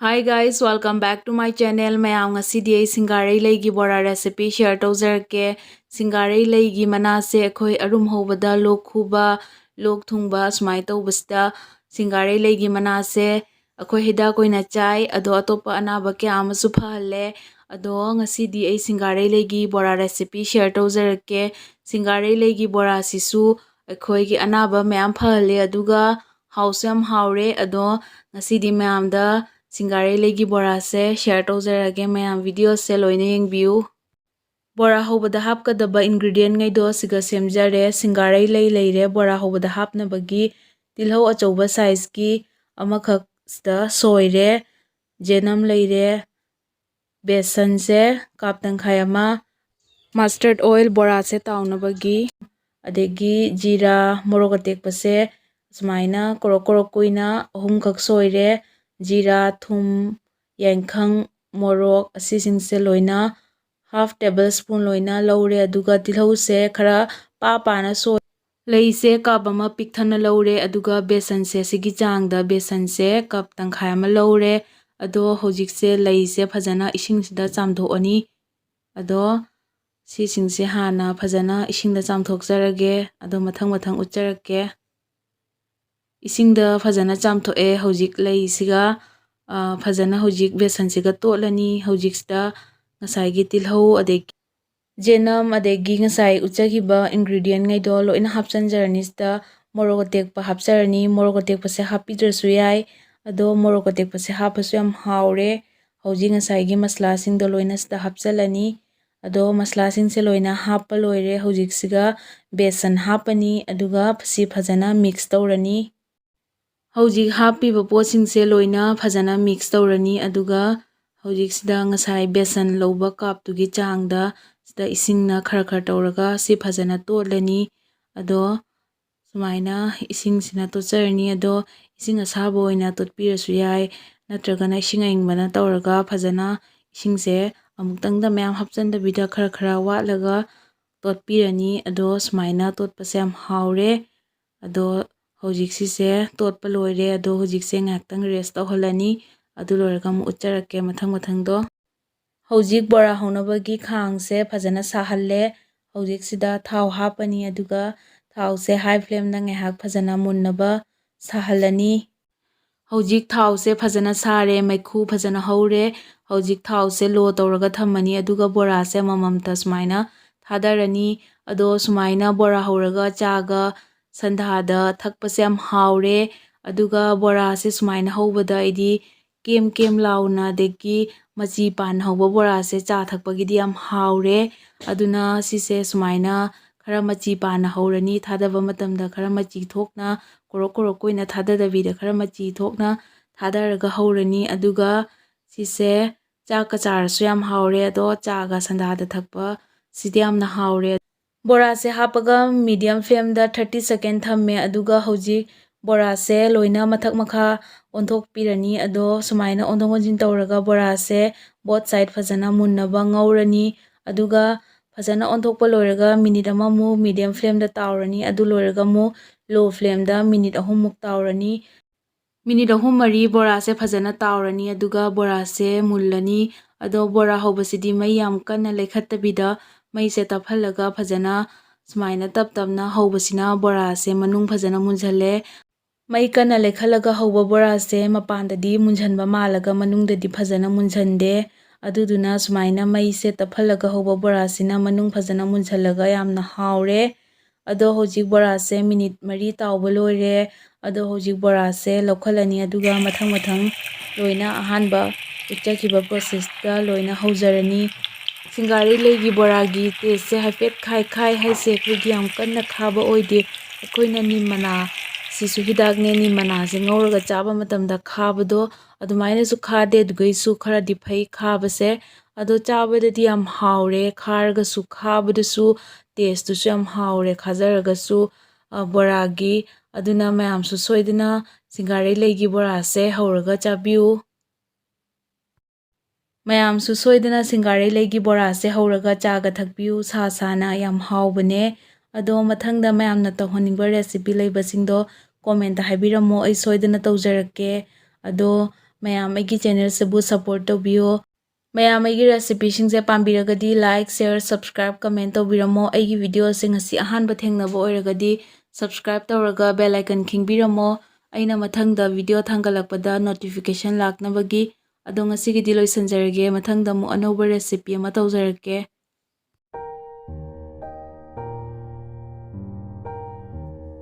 Hi guys, welcome back to my channel. mayam ngasidi ai Singarei leigi bora recipe share tawzarke. Singarei leigi manase akhoi arum hobada lok khuba lok thungba smai tawbasta Singarei leigi manase akhoi hida koina chai ado atopa anaba kya amasu phalle ado ngasidi ai Singarei leigi bora recipe share tawzarke. Singarei leigi bora sisu akhoi gi anaba mayam phalle aduga house yam haure ado ngasidi mayam da Singarei leigi bora se share tawzarage mayam video se loina yengbiu. Bora hobada hapkadaba ingredient ngai do siga semjare Singarei leire bora hobada hapnabagi tilhau achauba size ki amakhak sta soire jenam leire besan se kap tangkhai ama mustard oil bora se taunabagi adegi jira morok atekpa se sumaina korok kuina ahum khak soire jira thum yankhang morok asisingse loina half tablespoon loina laure aduga tilhau se khara pa na so leise cup ama pikthana laure aduga besan se sigi changda besan se cup tangkhai ama laure ado hojik se leise phajana ising sida chamdhoani ado sisingse hana phajana isingda chamthokjarage ado mathang utjarake isingda phajana chamthoe hojik leisiga phajana hojik besan siga tolani hojik sta ngasai gi tilhau adegi jenam adegi ngasai uchagiba ingredient ngai do loina hapchanjarani sta morok atekpa hapcharani morok atekpa se hapidrasu yai ado morok atekpa se hapasu yam haure hojik ngasai gi masla sing do loina sta hapchalani ado masla sing se loina hapa loire hojik siga besan hapani aduga phasi phajana mix tawrani hojik hapiba potsing se loina phajana mix tawrani aduga hojik sida ngasai besan loba cup tugi changda sida isingna khara tawraga si phajana totlani ado sumaina ising sina totjarani ado ising asaba oina totpirasu yai natragana ising aingmana tawraga phajana isingse amuktangda mayam hapchandabida khara watlaga totpirani ado sumaina totpase yam haure ado hojik sise totpa loire ado hojik se ngaktang rest tawhalani adu loiraga mu utjarake mathang do hojik bora honabagi khang se phajana sahalle hojik sida thau hapani aduga thau se high flame da ngehak phajana munnaba sahalani hojik thau se phajana sare maikhu phajana haure hojik thau se lo tawraga thammani aduga bora se mamamta sumaina thadarani ado sumaina bora horaga chaga sandhada thakpase yam haure aduga bora se sumaina hobada idi kem launa degi machi pan hoba bora se cha thakpagidi yam haure aduna sise sumaina khara machi pan haurani thadaba matamda khara machi thokna korok koina thadadabida khara machi thokna thadaraga haurani aduga sise chaka charasu yam haure ado chaga sandhada thakpa sidi yamna haure bora se hapaga medium flame da 30 second thamme aduga hojik bora se loina mathak makha onthok pirani ado sumaina ondong onjin tawraga bora se both side phajana munnaba ngaurani aduga phajana onthokpa loiraga minute ama mu medium flame da tawrani adu loiraga mu low flame da minute ahum muk tawrani minute ahum mari bora se phajana tawrani aduga bora se mullani ado bora hobasidi mai yam kanna lekhattabida mai se taphallaga phajana sumaina tapna hobasina bora se manung phajana munjhalle mai kana lekhalaga hoba bora se mapandadi munjhanba malaga manungdadi phajana munjhande aduduna sumaina mai se taphallaga hoba bora sina manung phajana munjhallaga yamna haure ado hojik bora se minute mari tawba loire ado hojik bora se lokhalani aduga mathang loina ahanba utchakiba process da loina haujarani Singarei leigi bora gi taste se haipet khai haise khigi yam kanna khaba oide akoina nimana sisu hidakne nimana se ngauraga chaba matamda khabado adumaina su khade dugaisu khara diphai khabase ado chabadadi yam haure kharga su khabadu su taste su yam haure khajaraga su boragi aduna mayam su soidana Singarei leigi bora se hauraga chabiu mayam su soidana Singarei leigi bora se hauraga chaga thakbiu sana yam haubane ado mathangda mayamna tawhaningba recipe leibasingdo comment da haibiramo ai soidana tawjarake ado ꯃꯌꯥꯝ ꯑꯩꯒꯤ ꯆꯦꯅꯦꯜꯁꯤꯕꯨ support ꯇꯧꯕꯤꯌꯣ ꯃꯌꯥꯝ ꯑꯩꯒꯤ ꯔꯦꯁꯤꯄꯤꯁꯤꯡꯁꯦ ꯄꯥꯝꯕꯤꯔꯒꯗꯤ like share subscribe ꯀꯃꯦꯟ ꯇꯧꯕꯤꯔꯝꯃꯣ ꯑꯩꯒꯤ ꯚꯤꯗꯤꯑꯣꯁꯦ ꯉꯁꯤ ꯑꯍꯥꯟꯕ ꯊꯦꯡꯅꯕ ꯑꯣꯏꯔꯒꯗꯤ ꯁꯕꯁꯀ꯭ꯔꯥꯏꯕ ꯇꯧꯔꯒ ꯕꯦꯜ ꯑꯥꯏꯀꯟ ꯈꯤꯡꯕꯤꯔꯝꯃꯣ ꯑꯩꯅ ꯃꯊꯪꯗ ꯚꯤꯗꯤꯑꯣ ꯊꯥꯡꯒꯠꯂꯛꯄꯗ ꯅꯣꯇꯤꯐꯤꯀꯦꯁꯟ ꯂꯥꯛꯅꯕꯒꯤ ꯑꯗꯣ ꯉꯁꯤꯒꯤꯗꯤ ꯂꯣꯏꯁꯤꯟꯖꯔꯒꯦ ꯃꯊꯪꯗ ꯑꯃꯨꯛ ꯑꯅꯧꯕ ꯔꯦꯁꯤꯄꯤ ꯑꯃ ꯇꯧꯖꯔꯛꯀꯦ